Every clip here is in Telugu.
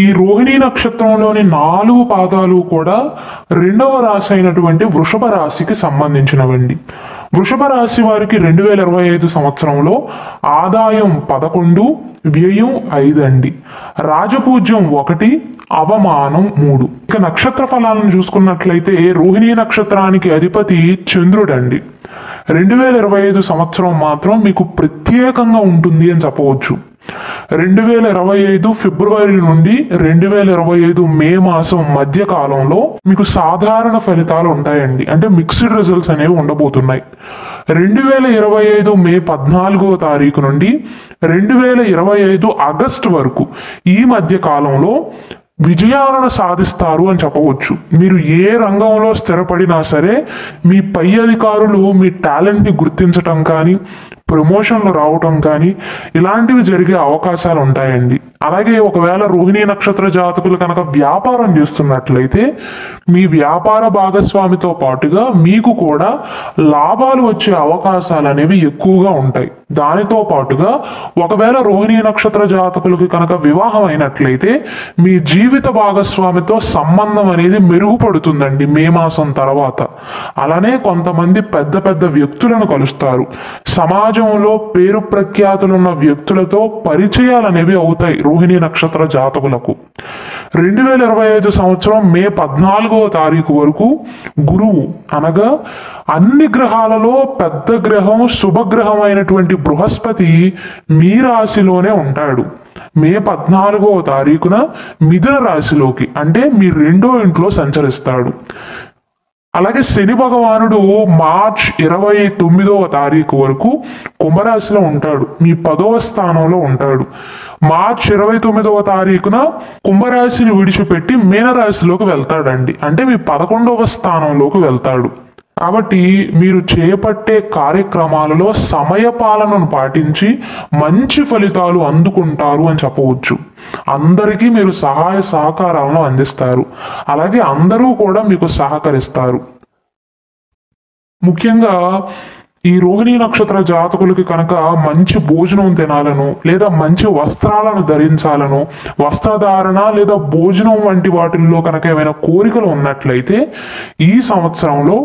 ఈ రోహిణీ నక్షత్రంలోని 4 పాదాలు కూడా రెండవ రాశి అయినటువంటి వృషభ రాశికి సంబంధించినవండి. వృషభ రాశి వారికి 2025 సంవత్సరంలో ఆదాయం 11, వ్యయం 5 అండి. రాజపూజ్యం 1, అవమానం 3. ఇక నక్షత్ర ఫలాలను చూసుకున్నట్లయితే రోహిణీ నక్షత్రానికి అధిపతి చంద్రుడండి. 2025 సంవత్సరం మాత్రం మీకు ప్రత్యేకంగా ఉంటుంది అని చెప్పవచ్చు. 2025 ఫిబ్రవరి నుండి 2025 మే మాసం మధ్య కాలంలో మీకు సాధారణ ఫలితాలు ఉంటాయండి. అంటే మిక్స్డ్ రిజల్ట్స్ అనేవి ఉండబోతున్నాయి. 2025 మే 14వ తారీఖు నుండి 2025 ఆగస్టు వరకు ఈ మధ్య కాలంలో విజయాలను సాధిస్తారు అని చెప్పవచ్చు. మీరు ఏ రంగంలో స్థిరపడినా సరే మీ పై అధికారులు మీ టాలెంట్ని గుర్తించటం కానీ, ప్రమోషన్లు రావటం కానీ ఇలాంటివి జరిగే అవకాశాలు ఉంటాయండి. అలాగే ఒకవేళ రోహిణీ నక్షత్ర జాతకులు కనుక వ్యాపారం చేస్తున్నట్లయితే మీ వ్యాపార భాగస్వామితో పాటుగా మీకు కూడా లాభాలు వచ్చే అవకాశాలు అనేవి ఎక్కువగా ఉంటాయి. దానితో పాటుగా ఒకవేళ రోహిణీ నక్షత్ర జాతకులకి కనుక వివాహం అయినట్లయితే మీ జీవిత భాగస్వామితో సంబంధం అనేది మెరుగుపడుతుందండి మే మాసం తర్వాత. అలానే కొంతమంది పెద్ద పెద్ద వ్యక్తులను కలుస్తారు. సమాజంలో పేరు ప్రఖ్యాతులున్న వ్యక్తులతో పరిచయాలు అనేవి అవుతాయి రోహిణీ నక్షత్ర జాతకులకు. 2025 సంవత్సరం మే 14వ తారీఖు వరకు గురువు అనగా అన్ని గ్రహాలలో పెద్ద గ్రహం, శుభగ్రహం అయినటువంటి బృహస్పతి మీ రాశిలోనే ఉంటాడు. మే 14వ తారీఖున మిథున రాశిలోకి అంటే మీ 2వ ఇంట్లో సంచరిస్తాడు. అలాగే శని భగవానుడు మార్చ్ 29వ తారీఖు వరకు కుంభరాశిలో ఉంటాడు. మీ 10వ స్థానంలో ఉంటాడు. మార్చ్ 29వ తారీఖున కుంభరాశిని విడిచిపెట్టి మీనరాశిలోకి వెళ్తాడండి. అంటే మీ 11వ స్థానంలోకి వెళ్తాడు. కాబట్టి మీరు చేపట్టే కార్యక్రమాలలో సమయ పాలనను పాటించి మంచి ఫలితాలు అందుకుంటారు అని చెప్పవచ్చు. అందరికీ మీరు సహాయ సహకారాలను అందిస్తారు. అలాగే అందరూ కూడా మీకు సహకరిస్తారు. ముఖ్యంగా ఈ రోహిణీ నక్షత్ర జాతకులకి కనుక మంచి భోజనం తినాలను లేదా మంచి వస్త్రాలను ధరించాలను, వస్త్రధారణ లేదా భోజనం వంటి వాటిల్లో కనుక ఏమైనా కోరికలు ఉన్నట్లయితే ఈ సంవత్సరంలో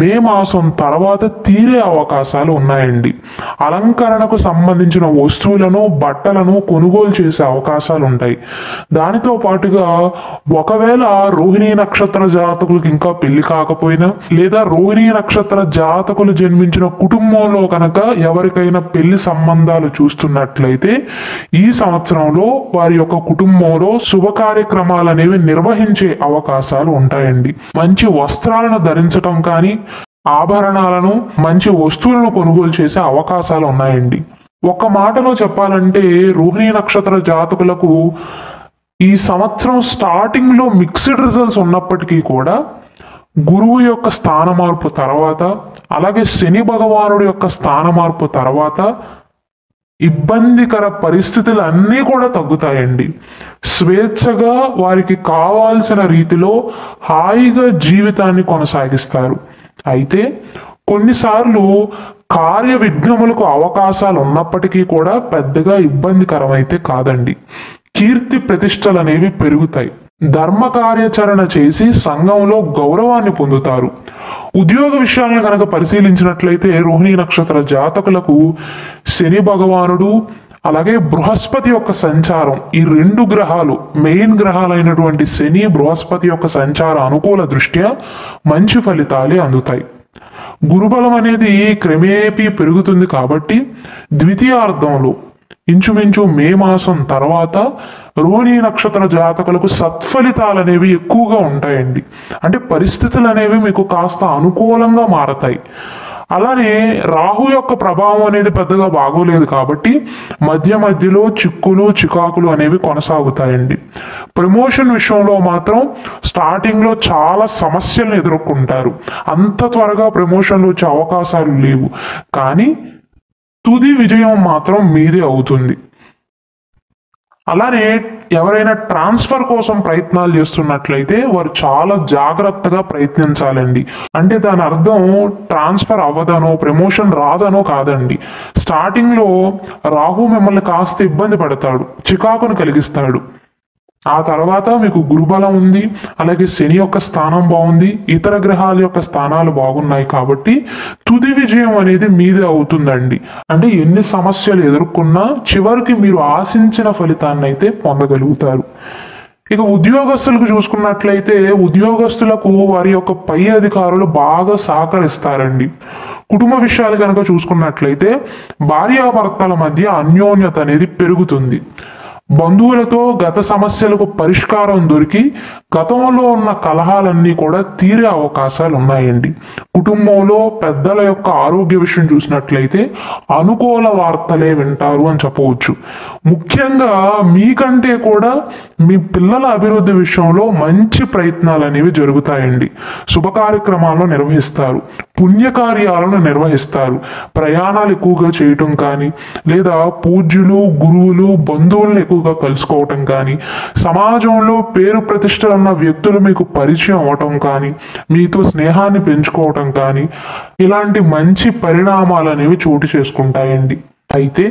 మే మాసం తర్వాత తీరే అవకాశాలు ఉన్నాయండి. అలంకరణకు సంబంధించిన వస్తువులను, బట్టలను కొనుగోలు చేసే అవకాశాలు ఉంటాయి. దానితో పాటుగా ఒకవేళ రోహిణీ నక్షత్ర జాతకులకు ఇంకా పెళ్లి కాకపోయినా లేదా రోహిణీ నక్షత్ర జాతకులు జన్మించిన కుటుంబంలో కనుక ఎవరికైనా పెళ్లి సంబంధాలు చూస్తున్నట్లయితే ఈ సంవత్సరంలో వారి యొక్క కుటుంబంలో శుభ కార్యక్రమాలు అనేవి నిర్వహించే అవకాశాలు ఉంటాయండి. మంచి వస్త్రాలను ధరించటం కానీ, ఆభరణాలను, మంచి వస్తువులను కొనుగోలు చేసే అవకాశాలు ఉన్నాయండి. ఒక మాటలో చెప్పాలంటే రోహిణీ నక్షత్ర జాతకులకు ఈ సంవత్సరం స్టార్టింగ్ లో మిక్స్డ్ రిజల్ట్స్ ఉన్నప్పటికీ కూడా గురువు యొక్క స్థాన మార్పు తర్వాత, అలాగే శని భగవానుడి యొక్క స్థాన మార్పు తర్వాత ఇబ్బందికర పరిస్థితులు అన్నీ కూడా తగ్గుతాయండి. స్వేచ్ఛగా వారికి కావాల్సిన రీతిలో హాయిగా జీవితాన్ని కొనసాగిస్తారు. అయితే కొన్నిసార్లు కార్య విఘ్నములకు అవకాశాలు ఉన్నప్పటికీ కూడా పెద్దగా ఇబ్బందికరమైతే కాదండి. కీర్తి ప్రతిష్టలు అనేవి పెరుగుతాయి. ధర్మ కార్యాచరణ చేసి సంఘంలో గౌరవాన్ని పొందుతారు. ఉద్యోగ విషయాలను కనుక పరిశీలించినట్లయితే రోహిణీ నక్షత్ర జాతకులకు శని భగవానుడు అలాగే బృహస్పతి యొక్క సంచారం, ఈ 2 గ్రహాలు మెయిన్ గ్రహాలైనటువంటి శని, బృహస్పతి యొక్క సంచార అనుకూల దృష్ట్యా మంచి ఫలితాలే అందుతాయి. గురుబలం అనేది క్రమేపీ పెరుగుతుంది కాబట్టి ద్వితీయార్థంలో ఇంచుమించు మే మాసం తర్వాత రోహిణీ నక్షత్ర జాతకులకు సత్ఫలితాలు అనేవి ఎక్కువగా ఉంటాయండి. అంటే పరిస్థితులు అనేవి మీకు కాస్త అనుకూలంగా మారతాయి. అలానే రాహు యొక్క ప్రభావం అనేది పెద్దగా బాగోలేదు కాబట్టి మధ్య మధ్యలో చిక్కులు చికాకులు అనేవి కొనసాగుతాయండి. ప్రమోషన్ విషయంలో మాత్రం స్టార్టింగ్లో చాలా సమస్యలను ఎదుర్కొంటారు. అంత త్వరగా ప్రమోషన్లు వచ్చే అవకాశాలు లేవు. కానీ తుది విజయం మాత్రం మీదే అవుతుంది. అలానే ఎవరైనా ట్రాన్స్ఫర్ కోసం ప్రయత్నాలు చేస్తున్నట్లయితే వారు చాలా జాగ్రత్తగా ప్రయత్నించాలండి. అంటే దాని అర్థం ట్రాన్స్ఫర్ అవ్వదనో ప్రమోషన్ రాదనో కాదండి. స్టార్టింగ్లో రాహు మిమ్మల్ని కాస్త ఇబ్బంది పడతాడు, చికాకును కలిగిస్తాడు. ఆ తర్వాత మీకు గురుబలం ఉంది, అలాగే శని యొక్క స్థానం బాగుంది, ఇతర గ్రహాల యొక్క స్థానాలు బాగున్నాయి కాబట్టి తుది విజయం అనేది మీదే అవుతుందండి. అంటే ఎన్ని సమస్యలు ఎదుర్కొన్నా చివరికి మీరు ఆశించిన ఫలితాన్ని అయితే పొందగలుగుతారు. ఇక ఉద్యోగస్తులకు చూసుకున్నట్లయితే ఉద్యోగస్తులకు వారి యొక్క పై అధికారులు బాగా సహకరిస్తారండి. కుటుంబ విషయాలు కనుక చూసుకున్నట్లయితే భార్యాభర్తల మధ్య అన్యోన్యత అనేది పెరుగుతుంది. బంధువులతో గత సమస్యలకు పరిష్కారం దొరికి గతంలో ఉన్న కలహాలన్నీ కూడా తీరే అవకాశాలు ఉన్నాయండి. కుటుంబంలో పెద్దల యొక్క ఆరోగ్య విషయం చూసినట్లయితే అనుకూల వార్తలే వింటారు అని చెప్పవచ్చు. ముఖ్యంగా మీకంటే కూడా మీ పిల్లల అభివృద్ధి విషయంలో మంచి ప్రయత్నాలు అనేవి జరుగుతాయండి. శుభ కార్యక్రమాలను నిర్వహిస్తారు, పుణ్యకార్యాలను నిర్వహిస్తారు, ప్రయాణాలు ఎక్కువగా చేయటం కానీ, లేదా పూజ్యులు గురువులు బంధువులను ఎక్కువగా కలుసుకోవటం కానీ, సమాజంలో పేరు ప్రతిష్టలు ఉన్న వ్యక్తులు మీకు పరిచయం అవటం కానీ, మీతో స్నేహాన్ని పెంచుకోవటం కానీ, ఇలాంటి మంచి పరిణామాలు అనేవి చోటు చేసుకుంటాయండి. అయితే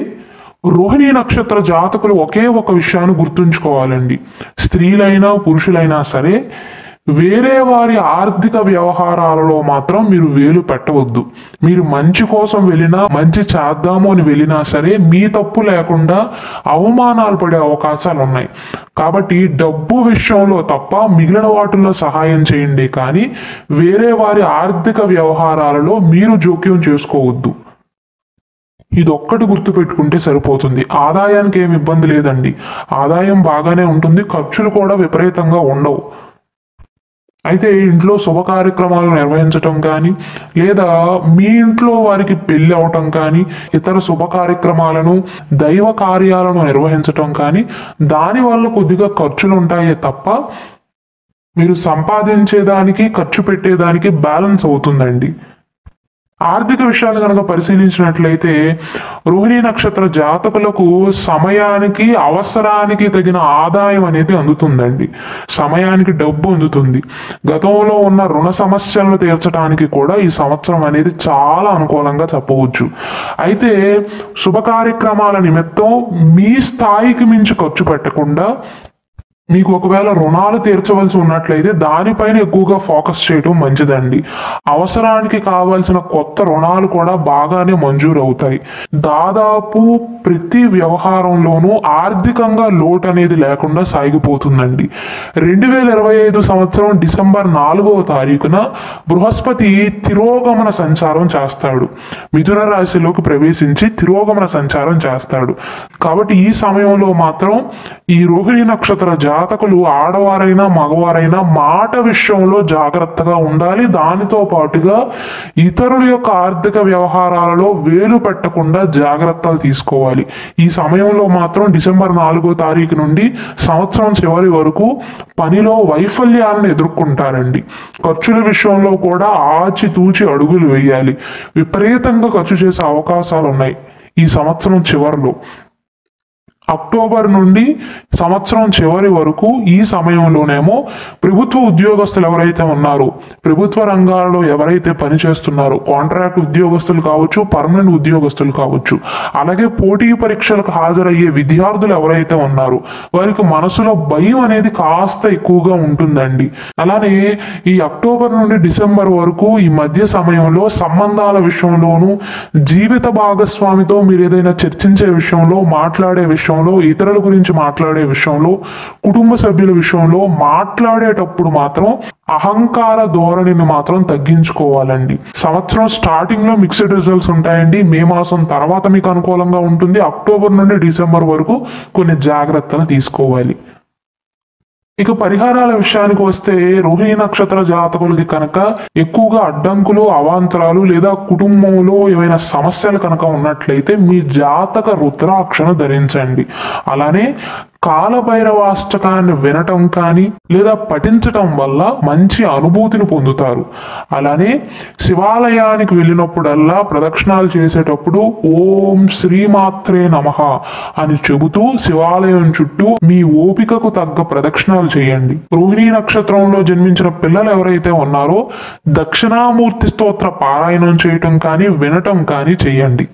రోహిణీ నక్షత్ర జాతకులు ఒకే ఒక విషయాన్ని గుర్తుంచుకోవాలండి. స్త్రీలైనా పురుషులైనా సరే వేరే వారి ఆర్థిక వ్యవహారాలలో మాత్రం మీరు వేలు పెట్టవద్దు. మీరు మంచి కోసం వెళ్ళినా, మంచి చేద్దాము అని వెళ్ళినా సరే మీ తప్పు లేకుండా అవమానాలు పడే అవకాశాలు ఉన్నాయి. కాబట్టి డబ్బు విషయంలో తప్ప మిగిలిన వాటిల్లో సహాయం చేయండి, కానీ వేరే వారి ఆర్థిక వ్యవహారాలలో మీరు జోక్యం చేసుకోవద్దు. ఇదొక్కటి గుర్తుపెట్టుకుంటే సరిపోతుంది. ఆదాయానికి ఏమి ఇబ్బంది లేదండి, ఆదాయం బాగానే ఉంటుంది, ఖర్చులు కూడా విపరీతంగా ఉండవు. అయితే ఇంట్లో శుభ కార్యక్రమాలు నిర్వహించటం కానీ, లేదా మీ ఇంట్లో వారికి పెళ్లి అవటం కానీ, ఇతర శుభ కార్యక్రమాలను దైవ కార్యాలను నిర్వహించటం కానీ, దానివల్ల కొద్దిగా ఖర్చులు ఉంటాయే తప్ప మీరు సంపాదించేదానికి ఖర్చు పెట్టేదానికి బ్యాలెన్స్ అవుతుందండి. ఆర్థిక విషయాలు కనుక పరిశీలించినట్లయితే రోహిణీ నక్షత్ర జాతకులకు సమయానికి అవసరానికి తగిన ఆదాయం అనేది అందుతుందండి. సమయానికి డబ్బు అందుతుంది. గతంలో ఉన్న రుణ సమస్యలను తీర్చడానికి కూడా ఈ సంవత్సరం అనేది చాలా అనుకూలంగా చెప్పవచ్చు. అయితే శుభ కార్యక్రమాల నిమిత్తం మీ స్థాయికి మించి ఖర్చు పెట్టకుండా, మీకు ఒకవేళ రుణాలు తీర్చవలసి ఉన్నట్లయితే దానిపైన ఎక్కువగా ఫోకస్ చేయడం మంచిదండి. అవసరానికి కావాల్సిన కొత్త రుణాలు కూడా బాగానే మంజూరు అవుతాయి. దాదాపు ప్రతి వ్యవహారంలోనూ ఆర్థికంగా లోటు అనేది లేకుండా సాగిపోతుందండి. 2025 సంవత్సరం డిసెంబర్ 4వ తారీఖున బృహస్పతి తిరోగమన సంచారం చేస్తాడు. మిథున రాశిలోకి ప్రవేశించి తిరోగమన సంచారం చేస్తాడు. కాబట్టి ఈ సమయంలో మాత్రం ఈ రోహిణీ నక్షత్ర జాతకులు ఆడవారైనా మగవారైనా మాట విషయంలో జాగ్రత్తగా ఉండాలి. దానితో పాటుగా ఇతరుల యొక్క ఆర్థిక వ్యవహారాలలో వేలు పెట్టకుండా జాగ్రత్తలు తీసుకోవాలి. ఈ సమయంలో మాత్రం డిసెంబర్ 4వ తారీఖు నుండి సంవత్సరం చివరి వరకు పనిలో వైఫల్యాలను ఎదుర్కొంటారండి. ఖర్చుల విషయంలో కూడా ఆచితూచి అడుగులు వేయాలి. విపరీతంగా ఖర్చు చేసే అవకాశాలు ఉన్నాయి ఈ సంవత్సరం చివరిలో. అక్టోబర్ నుండి సంవత్సరం చివరి వరకు ఈ సమయంలోనేమో ప్రభుత్వ ఉద్యోగస్తులు ఎవరైతే ఉన్నారో, ప్రభుత్వ రంగాల్లో ఎవరైతే పనిచేస్తున్నారో, కాంట్రాక్ట్ ఉద్యోగస్తులు కావచ్చు, పర్మనెంట్ ఉద్యోగస్తులు కావచ్చు, అలాగే పోటీ పరీక్షలకు హాజరయ్యే విద్యార్థులు ఎవరైతే ఉన్నారో వారికి మనసులో భయం అనేది కాస్త ఎక్కువగా ఉంటుందండి. అలానే ఈ అక్టోబర్ నుండి డిసెంబర్ వరకు ఈ మధ్య సమయంలో సంబంధాల విషయంలోనూ, జీవిత భాగస్వామితో మీరు ఏదైనా చర్చించే విషయంలో, మాట్లాడే విషయంలో, ఇతరుల గురించి మాట్లాడే విషయంలో, కుటుంబ సభ్యుల విషయంలో మాట్లాడేటప్పుడు మాత్రం అహంకార ధోరణిని మాత్రం తగ్గించుకోవాలండి. సంవత్సరం స్టార్టింగ్ లో మిక్స్డ్ రిజల్ట్స్ ఉంటాయండి. మే మాసం తర్వాత మీకు అనుకూలంగా ఉంటుంది. అక్టోబర్ నుండి డిసెంబర్ వరకు కొన్ని జాగ్రత్తలు తీసుకోవాలి. ఇక పరిహారాల విషయానికి వస్తే రోహిణీ నక్షత్ర జాతకులకి కనుక ఎక్కువగా అడ్డంకులు, అవాంతరాలు లేదా కుటుంబంలో ఏమైనా సమస్యలు కనుక ఉన్నట్లయితే మీ జాతక రుద్రాక్షను ధరించండి. అలానే కాలభైరవాష్టకాన్ని వినటం కానీ లేదా పఠించటం వల్ల మంచి అనుభూతిని పొందుతారు. అలానే శివాలయానికి వెళ్ళినప్పుడల్లా ప్రదక్షిణాలు చేసేటప్పుడు ఓం శ్రీమాత్రే నమః అని చెబుతూ శివాలయం చుట్టూ మీ ఓపికకు తగ్గ ప్రదక్షిణాలు చేయండి. రోహిణీ నక్షత్రంలో జన్మించిన పిల్లలు ఎవరైతే ఉన్నారో దక్షిణామూర్తి స్తోత్ర పారాయణం చేయటం కానీ వినటం కానీ చేయండి.